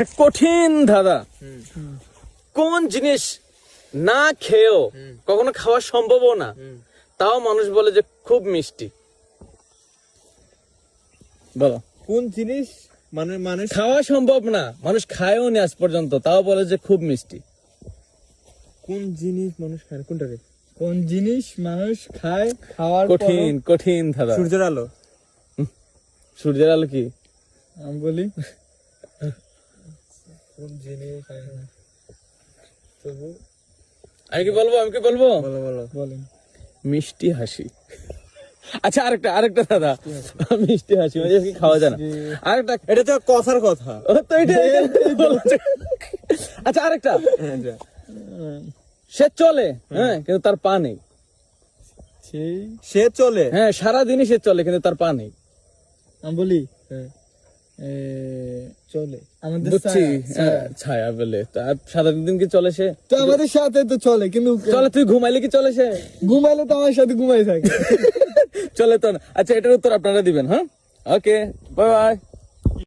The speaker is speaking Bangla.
একটা কঠিন ধাঁধা। কোন জিনিস না খেয়েও কখনো খাওয়া সম্ভবও না, তাও মানুষ বলে যে খুব মিষ্টি? বলো। কোন জিনিস মানে মানুষ খাওয়া সম্ভব না, মানুষ খায়ও নি আজ পর্যন্ত, তাও বলে যে খুব মিষ্টি। কোন জিনিস মানুষ খায় কোনটা রে? কোন জিনিস মানুষ খায় খাওয়ার কঠিন কঠিন ধাঁধা। সূর্যের আলো। সূর্যের আলো কি? আমি বলি কোন জিনিস আমি কি বলবো? বলো বলো বলেন। মিষ্টি হাসি। আচ্ছা আরেকটা দাদা, মিষ্টি হাসি মানে কি খাওয়া যায় না? আরেকটা, এটা তো কথার কথা। ও তো এটাই বলেছে। আচ্ছা আরেকটা, সে চলে হ্যাঁ কিন্তু তার পা নেই। সেই সে চলে হ্যাঁ সারাদিনই সে চলে কিন্তু তার পা নেই। আমি বলি হ্যাঁ। চলে আমাদের বুঝছি, ছায়া। ছায়া বলে। তার সারাদিন কি চলে সে? তো আমাদের সাথে তো চলে, কিন্তু চলে, তুই ঘুমাইলে কি চলে সে? ঘুমাইলে তো আমার সাথে ঘুমাই থাকে। চলে তো না। আচ্ছা এটার উত্তর আপনারা দিবেন। হ্যাঁ, ওকে, বাই বাই।